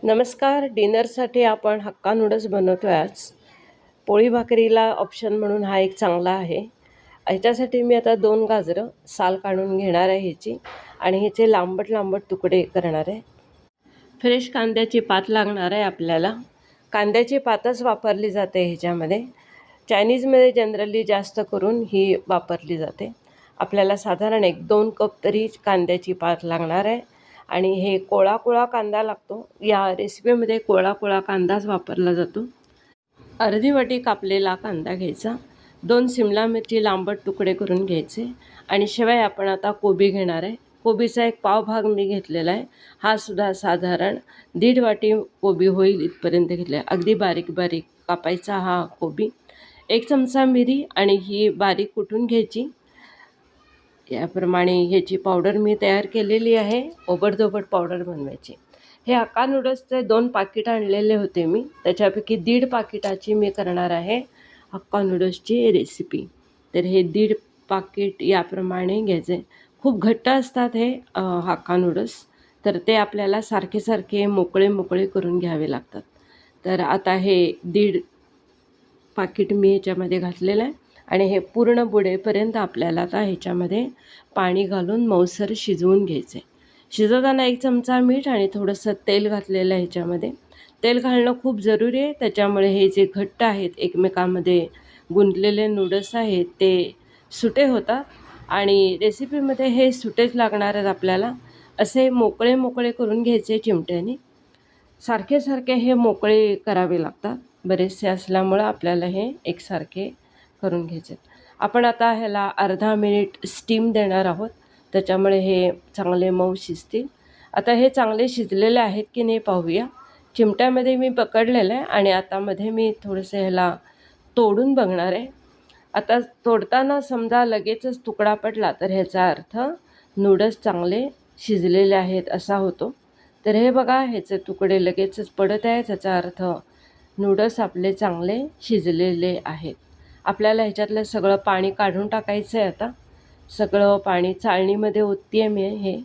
नमस्कार. डिनरसाठी आपण hakka noodles बनवतो आहे आज. पोळी भाकरीला ऑप्शन म्हणून हा एक चांगला आहे. ह्याच्यासाठी मी आता 2 गाजरं साल काढून घेणार आहे ह्याची आणि ह्याचे लांबट लांबट तुकडे करणार आहे. फ्रेश कांद्याची पात लागणार आहे आपल्याला. कांद्याची पातच वापरली जाते ह्याच्यामध्ये. चायनीजमध्ये जनरली जास्त करून ही वापरली जाते. आपल्याला साधारण 1-2 कप तरी कांद्याची पात लागणार आहे आणि हे कोळा कांदा लागतो. या रेसिपीमध्ये कोळा कांदाच वापरला जातो. अर्धी वाटी कापलेला कांदा घ्यायचा, 2 शिमला मिरची लांबट तुकडे करून घ्यायचे आणि शिवाय आपण आता कोबी घेणार आहे. कोबीचा एक पाव भाग मी घेतलेला आहे. हा सुद्धा साधारण 1.5 वाटी कोबी होईल इथपर्यंत घेतला आहे. अगदी बारीक बारीक कापायचा हा कोबी. 1 चमचा मिरी आणि ही बारीक कुटून घ्यायची. याप्रमाणे ह्याची पावडर मी तयार केलेली आहे. ओबडधोबड पावडर बनवायची. हे हक्का नूडल्सचे 2 पाकिट आणलेले होते मी. त्याच्यापैकी 1.5 पाकिटाची मी करणार आहे हक्का नूडल्सची रेसिपी. तर हे 1.5 पाकिट याप्रमाणे घ्यायचे. खूप घट्ट असतात हे हक्का नूडल्स, तर ते आपल्याला सारखे सारखे मोकळे करून घ्यावे लागतात. तर आता हे 1.5 पाकिट मी ह्याच्यामध्ये घातलेलं आहे आणि हे पूर्ण बुडेपर्यंत आपल्याला आता ह्याच्यामध्ये पाणी घालून मऊसर शिजवून घ्यायचे. शिजवताना 1 चमचा मीठ आणि थोडंसं तेल घातलेलं आहे ह्याच्यामध्ये. तेल घालणं खूप जरुरी आहे. त्याच्यामुळे हे जे घट्ट आहेत एकमेकांमध्ये गुंतलेले नूडल्स आहेत ते सुटे होतात आणि रेसिपीमध्ये हे सुटेच लागणार आहेत आपल्याला. असे मोकळे करून घ्यायचे चिमट्याने. सारखे सारखे हे मोकळे करावे लागतात. बरेचसे असल्यामुळं आपल्याला हे एकसारखे करून घ्यायचे. आपण आता ह्याला अर्धा मिनिट स्टीम देणार आहोत. त्याच्यामुळे हे चांगले मऊ शिजतील. आता हे चांगले शिजलेले आहेत की नाही पाहूया. चिमट्यामध्ये मी पकडलेलं आहे आणि आता मध्ये मी थोडंसं ह्याला तोडून बघणार आहे. आता तोडताना समजा लगेचच तुकडा पडला तर ह्याचा अर्थ नूडल्स चांगले शिजलेले आहेत असा होतो. तर हे बघा, ह्याचे तुकडे लगेचच पडत आहेत. त्याचा अर्थ नूडल्स आपले चांगले शिजलेले आहेत. आपल्याला ह्याच्यातलं सगळं पाणी काढून टाकायचं आहे. आता सगळं पाणी चाळणीमध्ये ओतते आहे मी हे.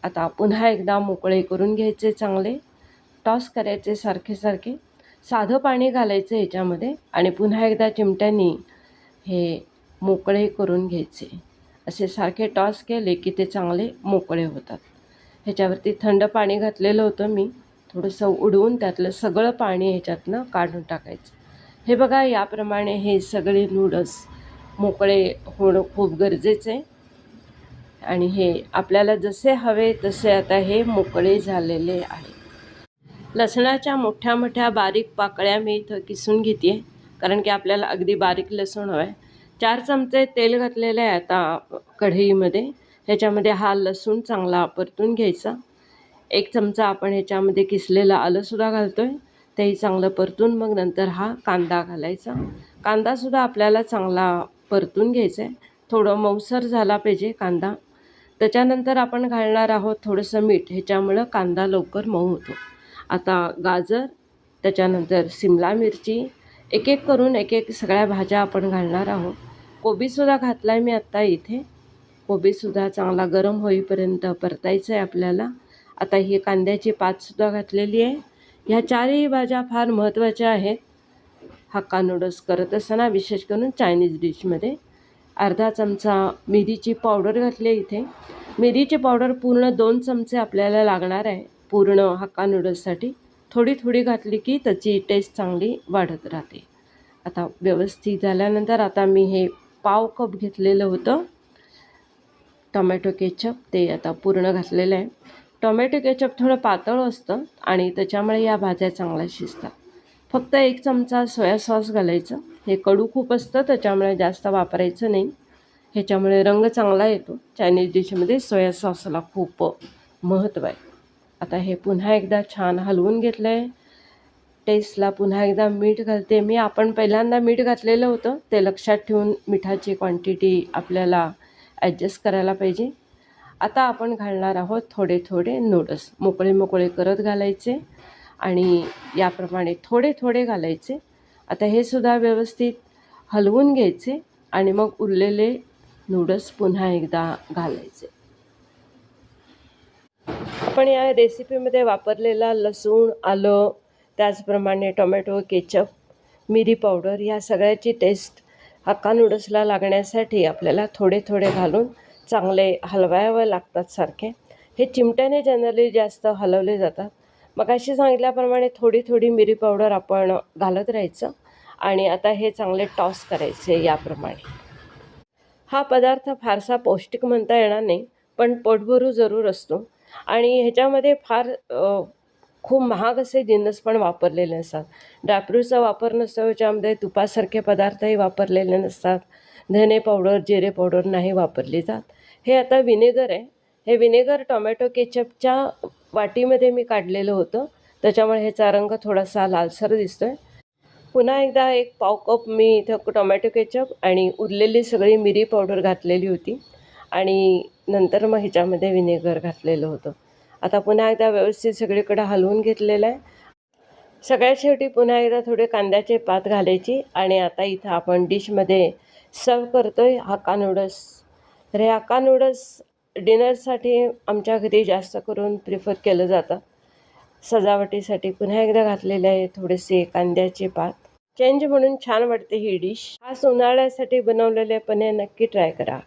आता पुन्हा एकदा मोकळे करून घ्यायचे, चांगले टॉस करायचे सारखे सारखे. साधं पाणी घालायचं ह्याच्यामध्ये आणि पुन्हा एकदा चिमट्यानी हे मोकळे करून घ्यायचे. असे सारखे टॉस केले की ते चांगले मोकळे होतात. ह्याच्यावरती थंड पाणी घातलेलं होतं मी. थोडंसं उडवून त्यातलं सगळं पाणी ह्याच्यातनं काढून टाकायचं. हे बघा, याप्रमाणे हे सगळे नूडल्स मोकळे होणं खूप गरजेचं आहे आणि हे आपल्याला जसे हवे तसे आता हे मोकळे झालेले आहे. लसणाच्या मोठ्या बारीक पाकळ्या मी इथं किसून घेते आहे, कारण की आपल्याला अगदी बारीक लसूण हवं आहे. 4 चमचे तेल घातलेलं आहे आता कढईमध्ये. ह्याच्यामध्ये हा लसूण चांगला परतून घ्यायचा. 1 चमचा आपण ह्याच्यामध्ये किसलेलं आलंसुद्धा घालतो आहे. तेही चांगलं परतून मग नंतर हा कांदा घालायचा. कांदासुद्धा आपल्याला चांगला परतून घ्यायचा आहे. थोडं मऊसर झाला पाहिजे कांदा. त्याच्यानंतर आपण घालणार आहोत थोडंसं मीठ. ह्याच्यामुळं कांदा लवकर मऊ होतो. आता गाजर, त्याच्यानंतर शिमला मिरची, एक करून एक सगळ्या भाज्या आपण घालणार आहोत. कोबीसुद्धा घातला आहे मी आत्ता इथे. कोबीसुद्धा चांगला गरम होईपर्यंत परतायचं आहे आपल्याला. आता ही कांद्याची पातसुद्धा घातलेली आहे. ह्या 4ही भाज्या फार महत्त्वाच्या आहेत हक्का नूडल्स करत असताना, विशेष करून चायनीज डिशमध्ये. अर्धा चमचा मिरीची पावडर घातली इथे. मिरीची पावडर पूर्ण 2 चमचे आपल्याला लागणार आहे पूर्ण हक्का नूडल्ससाठी. थोडी घातली की त्याची टेस्ट चांगली वाढत राहते. आता व्यवस्थित झाल्यानंतर आता मी हे पाव कप घेतलेलं होतं टोमॅटो केचप, ते आता पूर्ण घातलेलं आहे. टोमॅटो केचप थोडं पातळ असतं आणि त्याच्यामुळे या भाज्या चांगल्या शिजतात. फक्त 1 चमचा सोया सॉस घालायचं. हे कडू खूप असतं त्याच्यामुळे जास्त वापरायचं नाही. ह्याच्यामुळे रंग चांगला येतो. चायनीज डिशमध्ये सोया सॉसला खूप महत्त्व आहे. आता हे पुन्हा एकदा छान हलवून घेतलं आहे. टेस्टला पुन्हा एकदा मीठ घालते मी. आपण पहिल्यांदा मीठ घातलेलं होतं, ते लक्षात ठेवून मिठाची क्वांटिटी आपल्याला ॲडजस्ट करायला पाहिजे. आता आपण घालणार आहोत थोडे नूडल्स. मोकळे करत घालायचे आणि याप्रमाणे थोडे घालायचे. आता हे सुद्धा व्यवस्थित हलवून घ्यायचे आणि मग उरलेले नूडल्स पुन्हा एकदा घालायचे. आपण या रेसिपीमध्ये वापरलेला लसूण, आलं, त्याचप्रमाणे टोमॅटो केचप, मिरी पावडर या सगळ्याची टेस्ट हक्का नूडल्सला लागण्यासाठी आपल्याला थोडे थोडे घालून चांगले हलवावे लागतात सारखे. हे चिमट्याने जनरली जास्त हलवले जातात. मग अशी सांगितल्याप्रमाणे थोडी थोडी मिरी पावडर आपण घालत राहायचं आणि आता हे चांगले टॉस करायचे याप्रमाणे. हा पदार्थ फारसा पौष्टिक म्हणता येणार नाही, पण पोटभरू जरूर असतो आणि ह्याच्यामध्ये फार खूप महाग असे जिन्नस पण वापरलेले नसतात. ड्रायफ्रूटचा वापर नसतो, ह्याच्यामध्ये तुपासारखे पदार्थही वापरलेले नसतात. धने पावडर, जिरे पावडर नाही वापरली जात. हे आता विनेगर आहे. हे विनेगर टोमॅटो केचपच्या वाटीमध्ये मी काढलेलं होतं, त्याच्यामुळे ह्याचा रंग थोडासा लालसर दिसतो आहे. पुन्हा एकदा एक पाव कप मी इथं टोमॅटो केचप आणि उरलेली सगळी मिरी पावडर घातलेली होती आणि नंतर मग ह्याच्यामध्ये विनेगर घातलेलं होतं. आता पुन्हा एकदा व्यवस्थित सगळीकडे हलवून घेतलेलं आहे. सगळ्यात शेवटी पुन्हा एकदा थोडे कांद्याचे पात घालायची आणि आता इथं आपण डिशमध्ये सर्व करतो आहे हक्का नूडल्स. तर हे हक्का नूडल्स डिनरसाठी आमच्या घरी जास्त करून प्रिफर केलं जातं. सजावटीसाठी पुन्हा एकदा घातलेले आहे थोडेसे कांद्याचे पात. चेंज म्हणून छान वाटते ही डिश. खास उन्हाळ्यासाठी बनवलेले पण हे नक्की ट्राय करा.